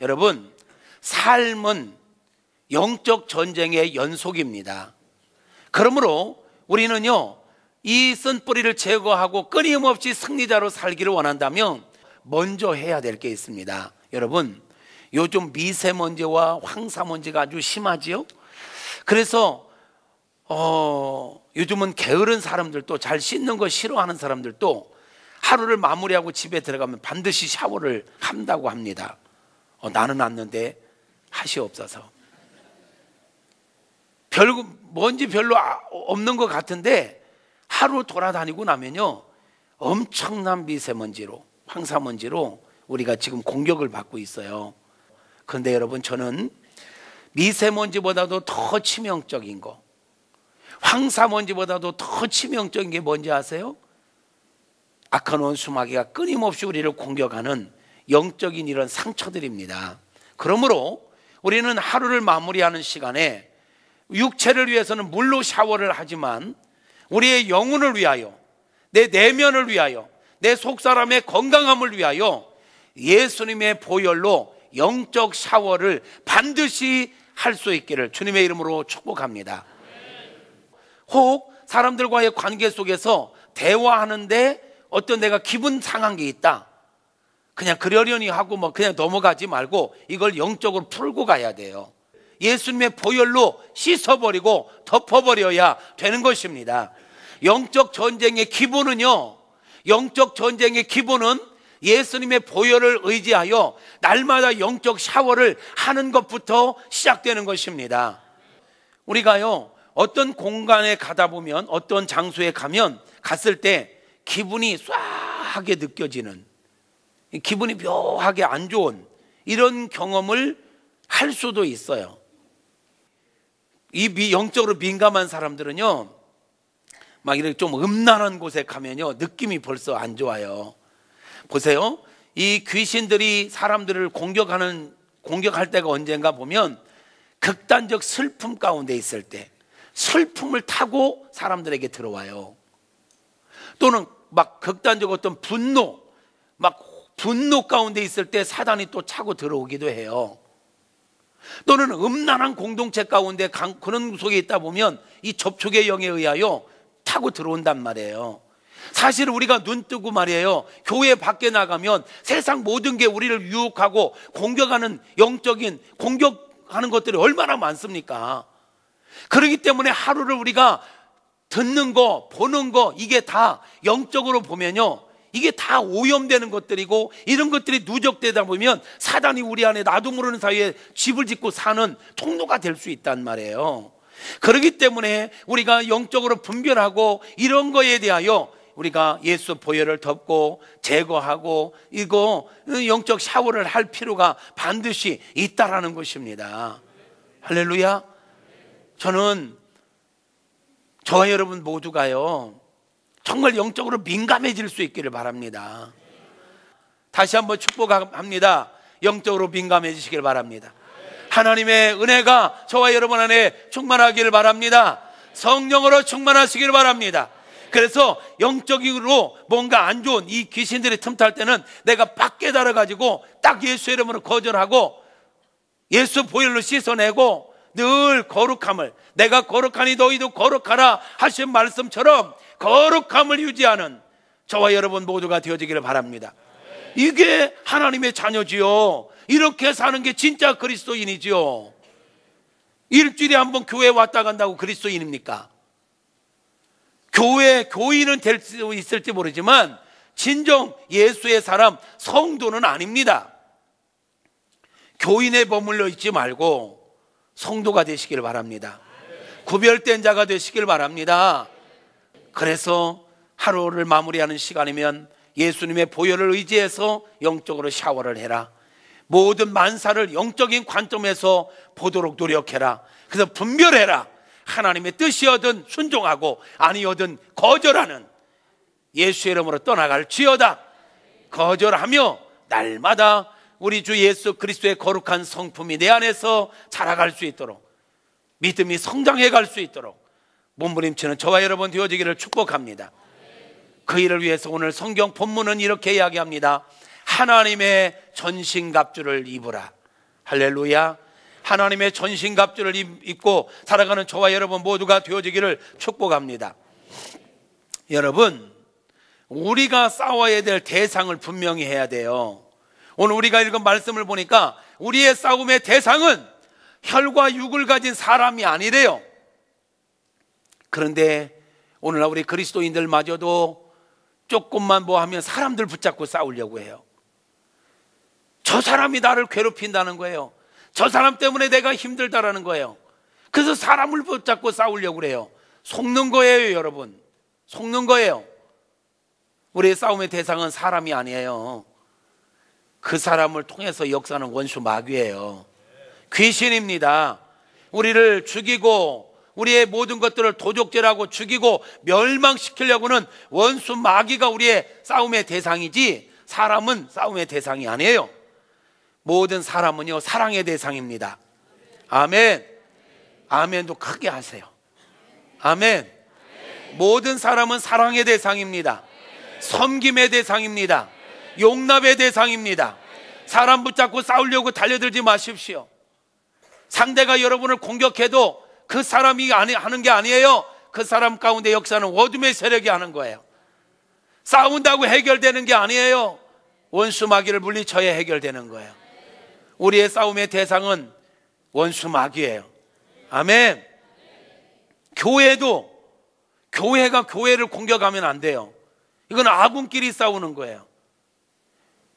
여러분, 삶은 영적 전쟁의 연속입니다. 그러므로 우리는요, 이 쓴뿌리를 제거하고 끊임없이 승리자로 살기를 원한다면 먼저 해야 될 게 있습니다. 여러분, 요즘 미세먼지와 황사먼지가 아주 심하지요? 그래서 요즘은 게으른 사람들도, 잘 씻는 거 싫어하는 사람들도 하루를 마무리하고 집에 들어가면 반드시 샤워를 한다고 합니다. 나는 안는데 하시옵소서. 먼지 별로 없는 것 같은데 하루 돌아다니고 나면요, 엄청난 미세먼지로, 황사먼지로 우리가 지금 공격을 받고 있어요. 그런데 여러분, 저는 미세먼지보다도 더 치명적인 거, 황사먼지보다도 더 치명적인 게 뭔지 아세요? 악한 원수마귀가 끊임없이 우리를 공격하는 영적인 이런 상처들입니다. 그러므로 우리는 하루를 마무리하는 시간에 육체를 위해서는 물로 샤워를 하지만 우리의 영혼을 위하여, 내 내면을 위하여, 내 속사람의 건강함을 위하여 예수님의 보혈로 영적 샤워를 반드시 할 수 있기를 주님의 이름으로 축복합니다. 혹 사람들과의 관계 속에서 대화하는데 어떤 내가 기분 상한 게 있다, 그냥 그러려니 하고 그냥 넘어가지 말고 이걸 영적으로 풀고 가야 돼요. 예수님의 보혈로 씻어버리고 덮어버려야 되는 것입니다. 영적 전쟁의 기본은요, 영적 전쟁의 기본은 예수님의 보혈을 의지하여 날마다 영적 샤워를 하는 것부터 시작되는 것입니다. 우리가요, 어떤 공간에 가다 보면, 어떤 장소에 갔을 때 기분이 쏴하게 느껴지는, 기분이 묘하게 안 좋은 이런 경험을 할 수도 있어요. 이 영적으로 민감한 사람들은요, 막 이렇게 좀 음란한 곳에 가면요, 느낌이 벌써 안 좋아요. 보세요, 이 귀신들이 사람들을 공격할 때가 언젠가 보면 극단적 슬픔 가운데 있을 때, 슬픔을 타고 사람들에게 들어와요. 또는 막 극단적 어떤 분노 가운데 있을 때 사단이 또 차고 들어오기도 해요. 또는 음란한 공동체 가운데 그런 속에 있다 보면 이 접촉의 영에 의하여 타고 들어온단 말이에요. 사실 우리가 눈 뜨고 말이에요, 교회 밖에 나가면 세상 모든 게 우리를 유혹하고 공격하는, 영적인 공격하는 것들이 얼마나 많습니까? 그렇기 때문에 하루를 우리가 듣는 거, 보는 거, 이게 다 영적으로 보면요, 이게 다 오염되는 것들이고, 이런 것들이 누적되다 보면 사단이 우리 안에 나도 모르는 사이에 집을 짓고 사는 통로가 될 수 있단 말이에요. 그렇기 때문에 우리가 영적으로 분별하고 이런 거에 대하여 우리가 예수 보혈을 덮고 제거하고 이거 영적 샤워를 할 필요가 반드시 있다라는 것입니다. 할렐루야. 저는 저와 여러분 모두가요, 정말 영적으로 민감해질 수 있기를 바랍니다. 다시 한번 축복합니다. 영적으로 민감해지시길 바랍니다. 하나님의 은혜가 저와 여러분 안에 충만하기를 바랍니다. 성령으로 충만하시길 바랍니다. 그래서 영적으로 뭔가 안 좋은 이 귀신들이 틈탈 때는 내가 딱 깨달아가지고 딱 예수 이름으로 거절하고 예수 보혈로 씻어내고 늘 거룩함을, 내가 거룩하니 너희도 거룩하라 하신 말씀처럼 거룩함을 유지하는 저와 여러분 모두가 되어지기를 바랍니다. 이게 하나님의 자녀지요. 이렇게 사는 게 진짜 그리스도인이지요. 일주일에 한 번 교회 왔다 간다고 그리스도인입니까? 교인은 될 수 있을지 모르지만 진정 예수의 사람, 성도는 아닙니다. 교인에 머물러 있지 말고 성도가 되시길 바랍니다. 구별된 자가 되시길 바랍니다. 그래서 하루를 마무리하는 시간이면 예수님의 보혈을 의지해서 영적으로 샤워를 해라. 모든 만사를 영적인 관점에서 보도록 노력해라. 그래서 분별해라. 하나님의 뜻이어든 순종하고 아니어든 거절하는 예수의 이름으로 떠나갈지어다. 거절하며 날마다 우리 주 예수 그리스도의 거룩한 성품이 내 안에서 자라갈 수 있도록, 믿음이 성장해 갈 수 있도록 몸부림치는 저와 여러분 되어지기를 축복합니다. 그 일을 위해서 오늘 성경 본문은 이렇게 이야기합니다. 하나님의 전신갑주를 입으라. 할렐루야. 하나님의 전신갑주를 입고 살아가는 저와 여러분 모두가 되어지기를 축복합니다. 여러분, 우리가 싸워야 될 대상을 분명히 해야 돼요. 오늘 우리가 읽은 말씀을 보니까 우리의 싸움의 대상은 혈과 육을 가진 사람이 아니래요. 그런데 오늘날 우리 그리스도인들마저도 조금만 뭐 하면 사람들 붙잡고 싸우려고 해요. 저 사람이 나를 괴롭힌다는 거예요. 저 사람 때문에 내가 힘들다라는 거예요. 그래서 사람을 붙잡고 싸우려고 그래요. 속는 거예요, 여러분. 속는 거예요. 우리의 싸움의 대상은 사람이 아니에요. 그 사람을 통해서 역사하는 원수 마귀예요. 귀신입니다. 우리를 죽이고 우리의 모든 것들을 도적질하고 죽이고 멸망시키려고는 원수 마귀가 우리의 싸움의 대상이지 사람은 싸움의 대상이 아니에요. 모든 사람은요 사랑의 대상입니다. 아멘. 아멘도 크게 하세요. 아멘. 모든 사람은 사랑의 대상입니다. 섬김의 대상입니다. 용납의 대상입니다. 사람 붙잡고 싸우려고 달려들지 마십시오. 상대가 여러분을 공격해도 그 사람이 하는 게 아니에요. 그 사람 가운데 역사는 어둠의 세력이 하는 거예요. 싸운다고 해결되는 게 아니에요. 원수 마귀를 물리쳐야 해결되는 거예요. 우리의 싸움의 대상은 원수 마귀예요. 아멘. 교회가 교회를 공격하면 안 돼요. 이건 아군끼리 싸우는 거예요.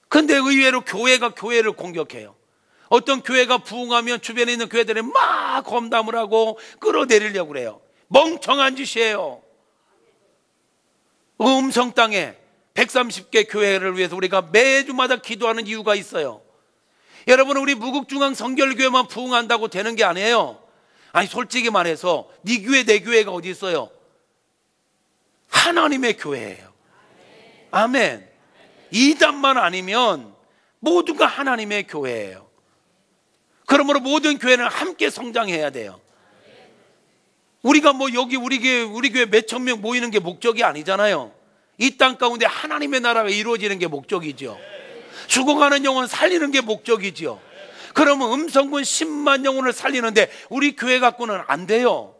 근데 의외로 교회가 교회를 공격해요. 어떤 교회가 부흥하면 주변에 있는 교회들이 막 검담을 하고 끌어내리려고 그래요. 멍청한 짓이에요. 음성 땅에 130개 교회를 위해서 우리가 매주마다 기도하는 이유가 있어요. 여러분, 우리 무국중앙 성결교회만 부흥한다고 되는 게 아니에요. 아니, 솔직히 말해서 네 교회 내 교회가 어디 있어요? 하나님의 교회예요. 아멘. 이단만 아니면 모두가 하나님의 교회예요. 그러므로 모든 교회는 함께 성장해야 돼요. 우리가 뭐 여기 우리 교회 몇천 명 모이는 게 목적이 아니잖아요. 이 땅 가운데 하나님의 나라가 이루어지는 게 목적이죠. 죽어가는 영혼 살리는 게 목적이죠. 그러면 음성군 10만 영혼을 살리는데 우리 교회 갖고는 안 돼요.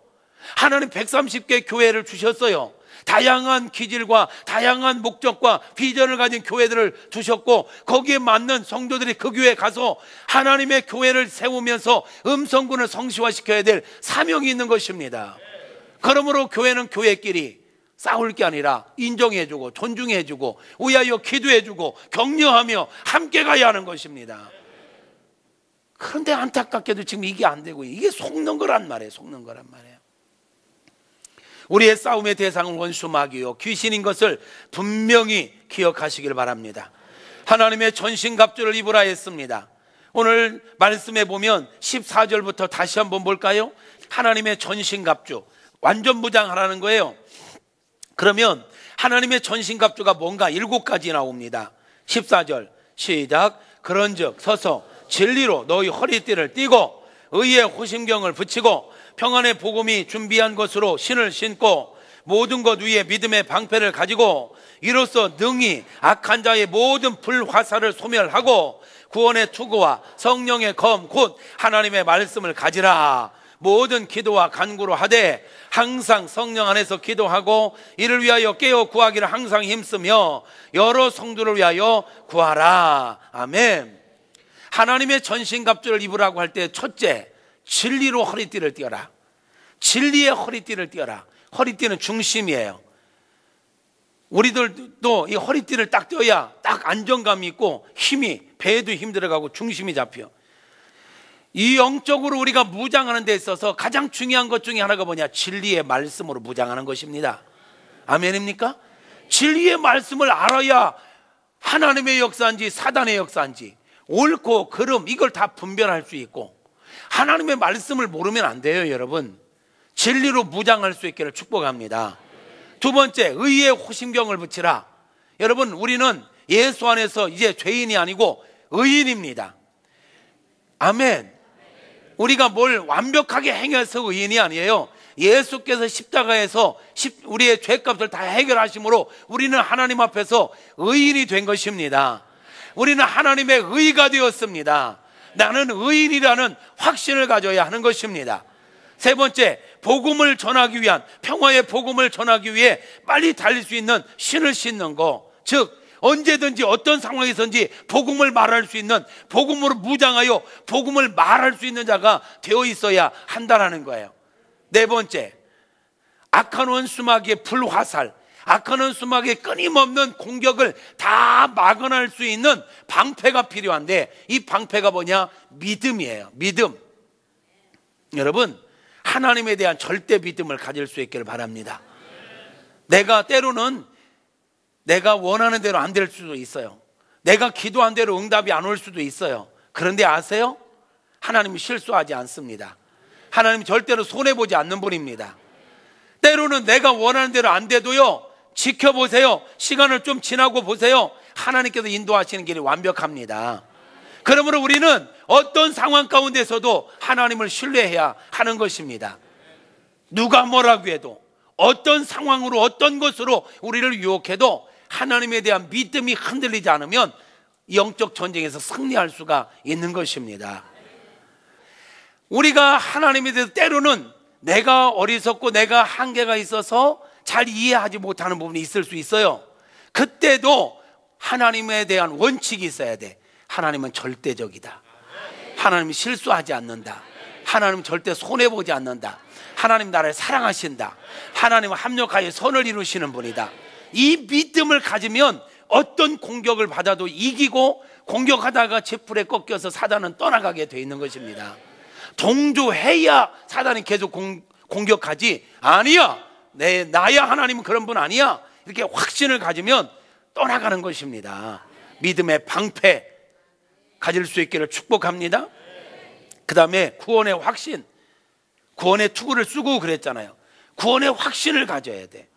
하나님 130개 교회를 주셨어요. 다양한 기질과 다양한 목적과 비전을 가진 교회들을 주셨고 거기에 맞는 성도들이 그 교회에 가서 하나님의 교회를 세우면서 음성군을 성시화시켜야 될 사명이 있는 것입니다. 그러므로 교회는 교회끼리 싸울 게 아니라 인정해주고 존중해주고 위하여 기도해주고 격려하며 함께 가야 하는 것입니다. 그런데 안타깝게도 지금 이게 안 되고 이게 속는 거란 말이에요. 속는 거란 말이에요. 우리의 싸움의 대상은 원수 마귀요 귀신인 것을 분명히 기억하시길 바랍니다. 하나님의 전신갑주를 입으라 했습니다. 오늘 말씀에 보면 14절부터 다시 한번 볼까요? 하나님의 전신갑주 완전 무장하라는 거예요. 그러면 하나님의 전신갑주가 뭔가 7가지 나옵니다. 14절 시작. 그런즉 서서 진리로 너희 허리띠를 띠고 의의 호심경을 붙이고 평안의 복음이 준비한 것으로 신을 신고 모든 것 위에 믿음의 방패를 가지고 이로써 능히 악한 자의 모든 불화살을 소멸하고 구원의 투구와 성령의 검 곧 하나님의 말씀을 가지라. 모든 기도와 간구로 하되 항상 성령 안에서 기도하고 이를 위하여 깨어 구하기를 항상 힘쓰며 여러 성도를 위하여 구하라. 아멘. 하나님의 전신갑주를 입으라고 할 때 첫째, 진리로 허리띠를 띄어라. 진리의 허리띠를 띄어라. 허리띠는 중심이에요. 우리들도 이 허리띠를 딱 띄어야 딱 안정감이 있고 힘이 배에도 힘 들어가고 중심이 잡혀. 이 영적으로 우리가 무장하는 데 있어서 가장 중요한 것 중에 하나가 뭐냐? 진리의 말씀으로 무장하는 것입니다. 아멘입니까? 진리의 말씀을 알아야 하나님의 역사인지 사단의 역사인지 옳고 그름 이걸 다 분별할 수 있고 하나님의 말씀을 모르면 안 돼요. 여러분, 진리로 무장할 수 있기를 축복합니다. 두 번째, 의의 호심경을 붙이라. 여러분, 우리는 예수 안에서 이제 죄인이 아니고 의인입니다. 아멘. 우리가 뭘 완벽하게 행해서 의인이 아니에요. 예수께서 십자가에서 우리의 죄값을 다 해결하심으로 우리는 하나님 앞에서 의인이 된 것입니다. 우리는 하나님의 의가 되었습니다. 나는 의인이라는 확신을 가져야 하는 것입니다. 세 번째, 복음을 전하기 위한, 평화의 복음을 전하기 위해 빨리 달릴 수 있는 신을 신는 거. 즉 언제든지 어떤 상황에서든지 복음을 말할 수 있는, 복음으로 무장하여 복음을 말할 수 있는 자가 되어 있어야 한다는 거예요. 네 번째, 악한 원수마귀의 불화살, 악한 원수마귀의 끊임없는 공격을 다 막아낼 수 있는 방패가 필요한데, 이 방패가 뭐냐? 믿음이에요. 믿음. 여러분, 하나님에 대한 절대 믿음을 가질 수 있기를 바랍니다. 때로는 내가 원하는 대로 안 될 수도 있어요. 내가 기도한 대로 응답이 안 올 수도 있어요. 그런데 아세요? 하나님이 실수하지 않습니다. 하나님이 절대로 손해보지 않는 분입니다. 때로는 내가 원하는 대로 안 돼도요, 지켜보세요. 시간을 좀 지나고 보세요. 하나님께서 인도하시는 길이 완벽합니다. 그러므로 우리는 어떤 상황 가운데서도 하나님을 신뢰해야 하는 것입니다. 누가 뭐라고 해도, 어떤 상황으로 어떤 것으로 우리를 유혹해도 하나님에 대한 믿음이 흔들리지 않으면 영적 전쟁에서 승리할 수가 있는 것입니다. 우리가 하나님에 대해서 때로는 내가 어리석고 내가 한계가 있어서 잘 이해하지 못하는 부분이 있을 수 있어요. 그때도 하나님에 대한 원칙이 있어야 돼. 하나님은 절대적이다. 하나님은 실수하지 않는다. 하나님은 절대 손해보지 않는다. 하나님 나를 사랑하신다. 하나님은 합력하여 선을 이루시는 분이다. 이 믿음을 가지면 어떤 공격을 받아도 이기고, 공격하다가 제풀에 꺾여서 사단은 떠나가게 되어 있는 것입니다. 동조해야 사단이 계속 공격하지, 아니야, 나야 하나님은 그런 분 아니야, 이렇게 확신을 가지면 떠나가는 것입니다. 믿음의 방패 가질 수 있기를 축복합니다. 그 다음에 구원의 확신, 구원의 투구를 쓰고 그랬잖아요. 구원의 확신을 가져야 돼.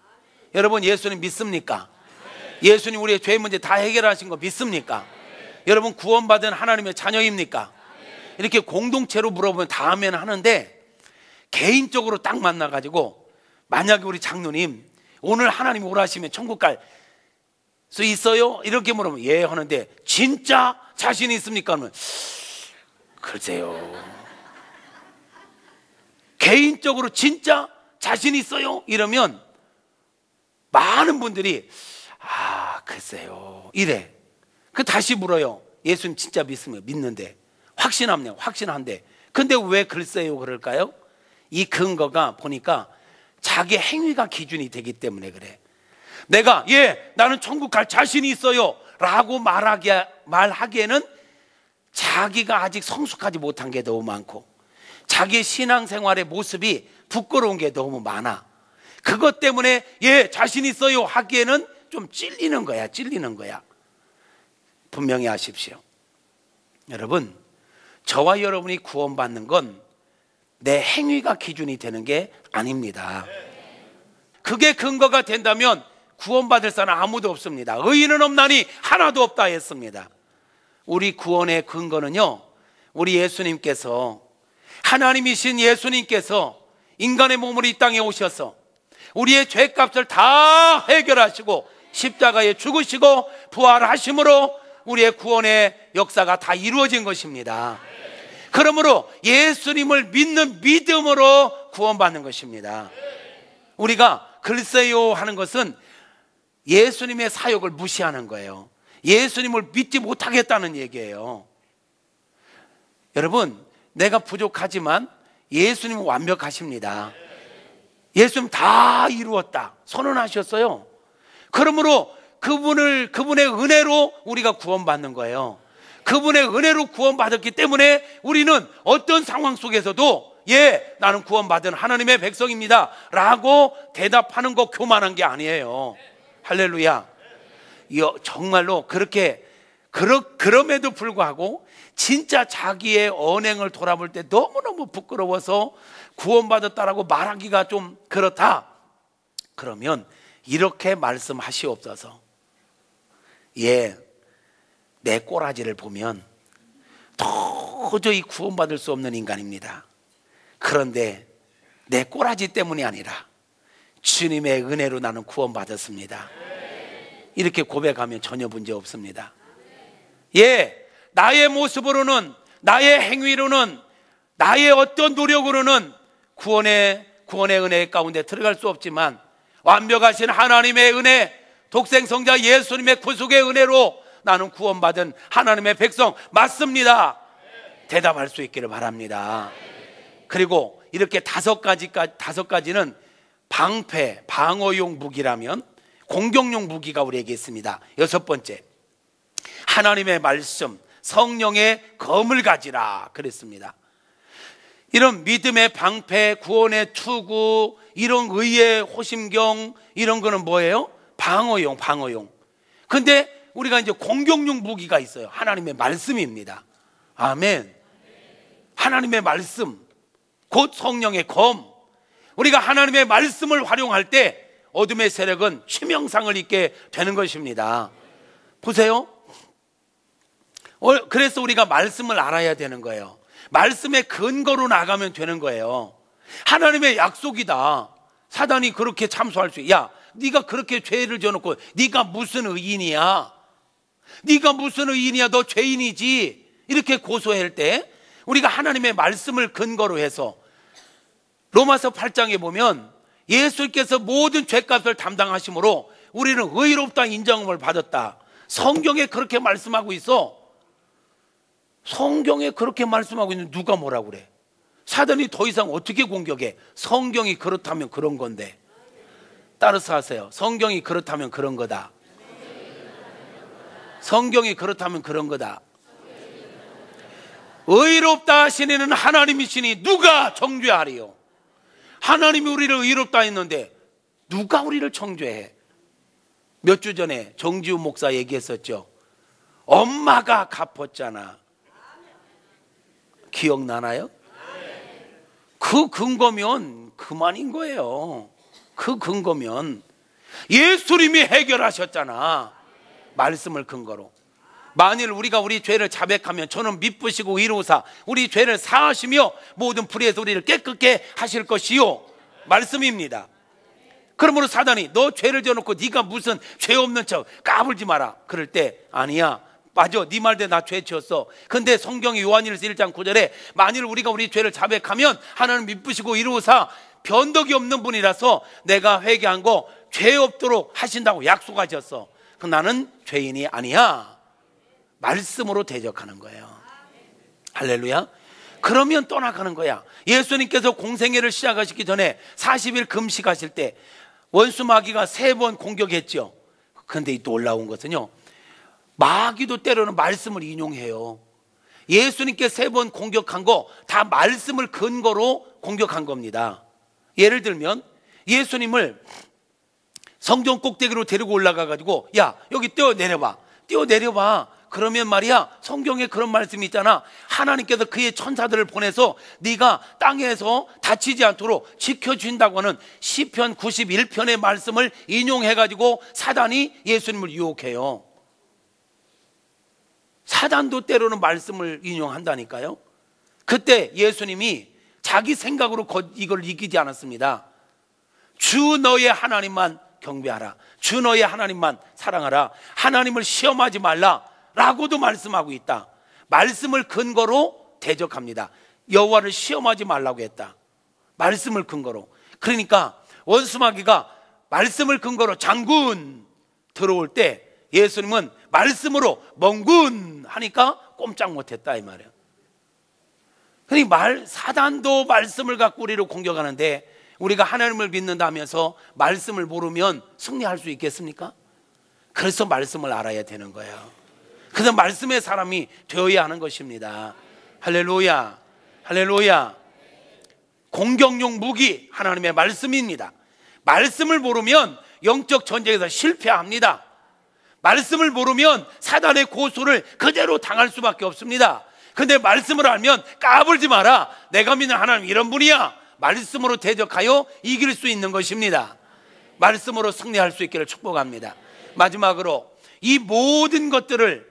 여러분, 예수님 믿습니까? 예수님 우리의 죄 문제 다 해결하신 거 믿습니까? 여러분, 구원받은 하나님의 자녀입니까? 이렇게 공동체로 물어보면 다 아멘 하는데, 개인적으로 딱 만나가지고 만약에 우리 장로님 오늘 하나님 오라시면 천국 갈 수 있어요? 이렇게 물으면 예 하는데, 진짜 자신 있습니까? 하면 글쎄요, 개인적으로 진짜 자신 있어요? 이러면 많은 분들이 글쎄요 이래. 그 다시 물어요. 예수님 진짜 믿는데, 확신합니다. 확신한데, 근데 왜 글쎄요 그럴까요? 이 근거가 보니까 자기 행위가 기준이 되기 때문에 그래. 내가 나는 천국 갈 자신이 있어요 라고 말하기에는 자기가 아직 성숙하지 못한 게 너무 많고, 자기의 신앙생활의 모습이 부끄러운 게 너무 많아. 그것 때문에 자신 있어요 하기에는 좀 찔리는 거야. 분명히 아십시오. 여러분, 저와 여러분이 구원받는 건 내 행위가 기준이 되는 게 아닙니다. 그게 근거가 된다면 구원받을 사람 아무도 없습니다. 의인은 없나니 하나도 없다 했습니다. 우리 구원의 근거는요, 우리 예수님께서, 하나님이신 예수님께서 인간의 몸으로 이 땅에 오셔서 우리의 죄값을 다 해결하시고 십자가에 죽으시고 부활하심으로 우리의 구원의 역사가 다 이루어진 것입니다. 그러므로 예수님을 믿는 믿음으로 구원받는 것입니다. 우리가 글쎄요 하는 것은 예수님의 사역을 무시하는 거예요. 예수님을 믿지 못하겠다는 얘기예요. 여러분, 내가 부족하지만 예수님은 완벽하십니다. 예수님 다 이루었다 선언하셨어요. 그러므로 그분의 은혜로 우리가 구원받는 거예요. 그분의 은혜로 구원받았기 때문에 우리는 어떤 상황 속에서도 나는 구원받은 하나님의 백성입니다 라고 대답하는 거 교만한 게 아니에요. 할렐루야. 정말로 그럼에도 불구하고 진짜 자기의 언행을 돌아볼 때 너무너무 부끄러워서 구원받았다라고 말하기가 좀 그렇다, 그러면 이렇게 말씀하시옵소서. 내 꼬라지를 보면 도저히 구원받을 수 없는 인간입니다. 그런데 내 꼬라지 때문이 아니라 주님의 은혜로 나는 구원받았습니다. 이렇게 고백하면 전혀 문제 없습니다. 나의 모습으로는 나의 행위로는, 나의 어떤 노력으로는 구원의 은혜 가운데 들어갈 수 없지만 완벽하신 하나님의 은혜, 독생성자 예수님의 구속의 은혜로 나는 구원받은 하나님의 백성 맞습니다. 대답할 수 있기를 바랍니다. 그리고 이렇게 다섯 가지는 방패, 방어용 무기라면 공격용 무기가 우리에게 있습니다. 여섯 번째, 하나님의 말씀, 성령의 검을 가지라 그랬습니다. 이런 믿음의 방패, 구원의 투구, 이런 의의 호심경, 이런 거는 뭐예요? 방어용. 근데 우리가 이제 공격용 무기가 있어요. 하나님의 말씀입니다. 아멘. 하나님의 말씀, 곧 성령의 검. 우리가 하나님의 말씀을 활용할 때 어둠의 세력은 치명상을 입게 되는 것입니다. 보세요. 그래서 우리가 말씀을 알아야 되는 거예요. 말씀의 근거로 나가면 되는 거예요. 하나님의 약속이다. 사단이 그렇게 참소할 수 있어요. 야, 네가 그렇게 죄를 져놓고 네가 무슨 의인이야? 네가 무슨 의인이야? 너 죄인이지. 이렇게 고소할 때 우리가 하나님의 말씀을 근거로 해서 로마서 8장에 보면 예수께서 모든 죄값을 담당하심으로 우리는 의롭다 인정을 받았다. 성경에 그렇게 말씀하고 있어. 성경에 그렇게 말씀하고 있는데 누가 뭐라고 그래? 사단이 더 이상 어떻게 공격해? 성경이 그렇다면 그런 건데. 따라서 하세요. 성경이 그렇다면 그런 거다. 성경이 그렇다면 그런 거다. 의롭다 하시는 하나님이시니 누가 정죄하리요? 하나님이 우리를 의롭다 했는데 누가 우리를 정죄해? 몇 주 전에 정지우 목사 얘기했었죠. 엄마가 갚았잖아. 기억나나요? 그 근거면 그만인 거예요. 그 근거면 예수님이 해결하셨잖아. 말씀을 근거로. 만일 우리가 우리 죄를 자백하면 저는 미쁘시고 의로우사 우리 죄를 사하시며 모든 불의에서 우리를 깨끗게 하실 것이요. 말씀입니다. 그러므로 사단이 너 죄를 져놓고 네가 무슨 죄 없는 척 까불지 마라. 그럴 때 아니야. 맞아. 네 말대로 나 죄 지었어. 근데 성경이 요한일서 1장 9절에 만일 우리가 우리 죄를 자백하면 하나님 미쁘시고 의로우사 변덕이 없는 분이라서 내가 회개한 거 죄 없도록 하신다고 약속하셨어. 그럼 나는 죄인이 아니야. 말씀으로 대적하는 거예요. 할렐루야. 그러면 떠나가는 거야. 예수님께서 공생애를 시작하시기 전에 40일 금식하실 때 원수 마귀가 3번 공격했죠. 그런데 또 올라온 것은요, 마귀도 때로는 말씀을 인용해요. 예수님께 3번 공격한 거 다 말씀을 근거로 공격한 겁니다. 예를 들면 예수님을 성전 꼭대기로 데리고 올라가가지고 야 여기 뛰어내려봐. 그러면 말이야 성경에 그런 말씀이 있잖아. 하나님께서 그의 천사들을 보내서 네가 땅에서 다치지 않도록 지켜준다고 하는 시편 91편의 말씀을 인용해가지고 사단이 예수님을 유혹해요. 사단도 때로는 말씀을 인용한다니까요. 그때 예수님이 자기 생각으로 이걸 이기지 않았습니다. 주 너의 하나님만 경배하라. 주 너의 하나님만 사랑하라. 하나님을 시험하지 말라 라고도 말씀하고 있다. 말씀을 근거로 대적합니다. 여호와를 시험하지 말라고 했다. 말씀을 근거로. 그러니까 원수마귀가 말씀을 근거로 장군 들어올 때 예수님은 말씀으로 멍군 하니까 꼼짝 못했다 이 말이에요. 그러니까 사단도 말씀을 갖고 우리를 공격하는데 우리가 하나님을 믿는다면서 말씀을 모르면 승리할 수 있겠습니까? 그래서 말씀을 알아야 되는 거예요. 그래서 말씀의 사람이 되어야 하는 것입니다. 할렐루야. 할렐루야. 공격용 무기 하나님의 말씀입니다. 말씀을 모르면 영적 전쟁에서 실패합니다. 말씀을 모르면 사단의 고소를 그대로 당할 수밖에 없습니다. 근데 말씀을 알면 까불지 마라. 내가 믿는 하나님 이런 분이야. 말씀으로 대적하여 이길 수 있는 것입니다. 말씀으로 승리할 수 있기를 축복합니다. 마지막으로 이 모든 것들을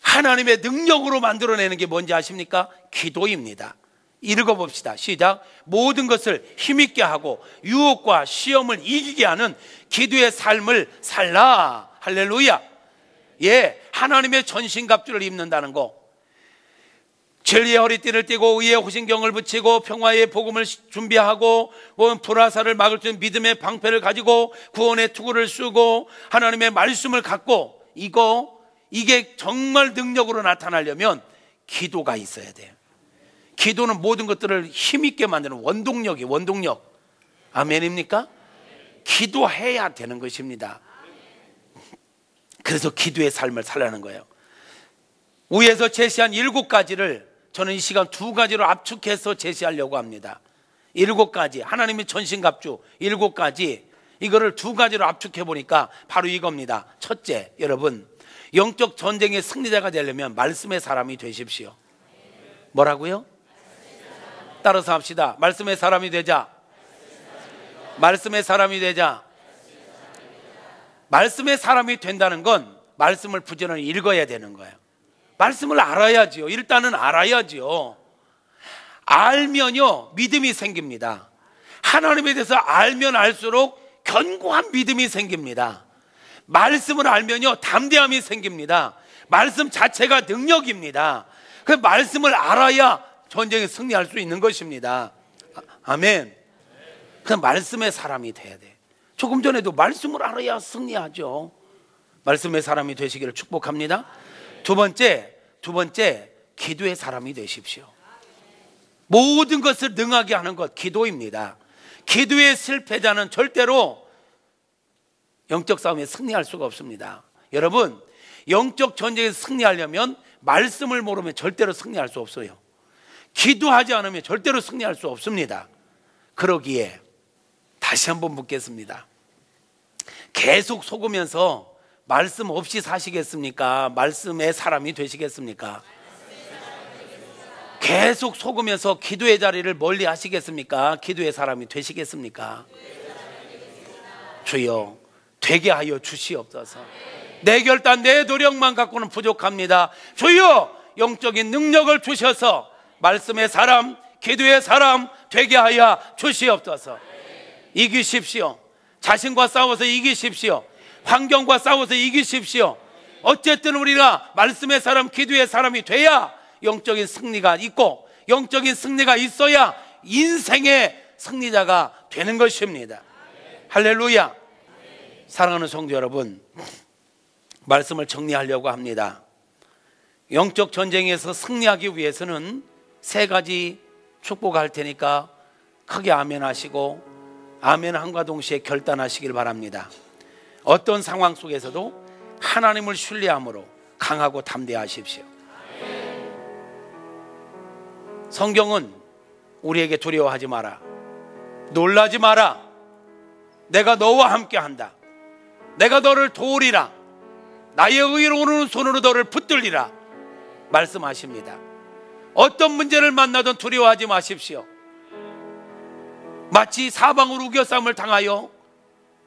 하나님의 능력으로 만들어내는 게 뭔지 아십니까? 기도입니다. 읽어봅시다. 시작. 모든 것을 힘있게 하고 유혹과 시험을 이기게 하는 기도의 삶을 살라. 할렐루야. 예, 하나님의 전신갑주를 입는다는 거. 진리의 허리띠를 띠고 의의 호신경을 붙이고 평화의 복음을 준비하고 불화살을 막을 수 있는 믿음의 방패를 가지고 구원의 투구를 쓰고 하나님의 말씀을 갖고 이게 정말 능력으로 나타나려면 기도가 있어야 돼요. 기도는 모든 것들을 힘있게 만드는 원동력. 아멘입니까? 기도해야 되는 것입니다. 그래서 기도의 삶을 살라는 거예요. 위에서 제시한 7가지를 저는 이 시간 2가지로 압축해서 제시하려고 합니다. 7가지, 하나님의 전신갑주 7가지, 이거를 2가지로 압축해 보니까 바로 이겁니다. 첫째, 여러분, 영적 전쟁의 승리자가 되려면 말씀의 사람이 되십시오. 뭐라고요? 따라서 합시다. 말씀의 사람이 되자. 말씀의 사람이 되자. 말씀의 사람이 된다는 건 말씀을 부지런히 읽어야 되는 거예요. 말씀을 알아야지요. 일단은 알아야지요. 알면요 믿음이 생깁니다. 하나님에 대해서 알면 알수록 견고한 믿음이 생깁니다. 말씀을 알면요 담대함이 생깁니다. 말씀 자체가 능력입니다. 그 말씀을 알아야 전쟁에 승리할 수 있는 것입니다. 아멘. 그 말씀의 사람이 돼야 돼. 조금 전에도 말씀을 알아야 승리하죠. 말씀의 사람이 되시기를 축복합니다. 두 번째, 기도의 사람이 되십시오. 모든 것을 능하게 하는 것, 기도입니다. 기도의 실패자는 절대로 영적 싸움에 승리할 수가 없습니다. 여러분, 영적 전쟁에서 승리하려면 말씀을 모르면 절대로 승리할 수 없어요. 기도하지 않으면 절대로 승리할 수 없습니다. 그러기에 다시 한번 묻겠습니다. 계속 속으면서 말씀 없이 사시겠습니까? 말씀의 사람이 되시겠습니까? 계속 속으면서 기도의 자리를 멀리 하시겠습니까? 기도의 사람이 되시겠습니까? 주여 되게 하여 주시옵소서. 내 결단 내 노력만 갖고는 부족합니다. 주여 영적인 능력을 주셔서 말씀의 사람, 기도의 사람 되게 하여 주시옵소서. 이기십시오. 자신과 싸워서 이기십시오. 환경과 싸워서 이기십시오. 어쨌든 우리가 말씀의 사람, 기도의 사람이 돼야 영적인 승리가 있고, 영적인 승리가 있어야 인생의 승리자가 되는 것입니다. 할렐루야. 사랑하는 성도 여러분, 말씀을 정리하려고 합니다. 영적 전쟁에서 승리하기 위해서는 3가지 축복할 테니까 크게 아멘 하시고 아멘 함과 동시에 결단하시길 바랍니다. 어떤 상황 속에서도 하나님을 신뢰함으로 강하고 담대하십시오. 성경은 우리에게 두려워하지 마라, 놀라지 마라, 내가 너와 함께 한다, 내가 너를 도우리라, 나의 의로운 손으로 너를 붙들리라 말씀하십니다. 어떤 문제를 만나든 두려워하지 마십시오. 마치 사방으로 우겨싸움을 당하여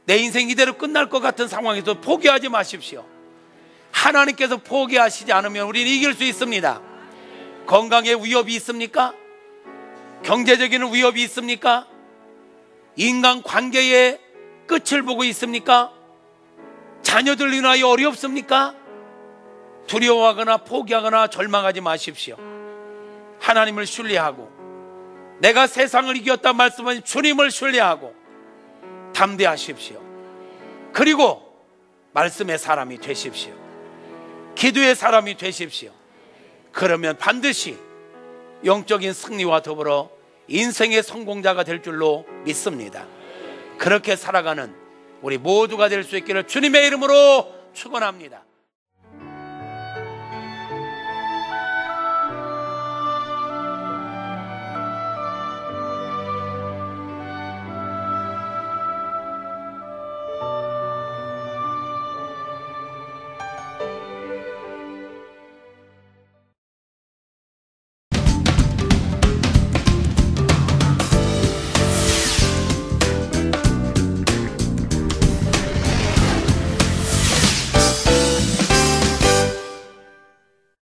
내 인생 이대로 끝날 것 같은 상황에서 포기하지 마십시오. 하나님께서 포기하시지 않으면 우리는 이길 수 있습니다. 건강에 위협이 있습니까? 경제적인 위협이 있습니까? 인간관계의 끝을 보고 있습니까? 자녀들 인하여 어렵습니까? 두려워하거나 포기하거나 절망하지 마십시오. 하나님을 신뢰하고 내가 세상을 이겼다 말씀하신 주님을 신뢰하고 담대하십시오. 그리고 말씀의 사람이 되십시오. 기도의 사람이 되십시오. 그러면 반드시 영적인 승리와 더불어 인생의 성공자가 될 줄로 믿습니다. 그렇게 살아가는 우리 모두가 될 수 있기를 주님의 이름으로 축원합니다.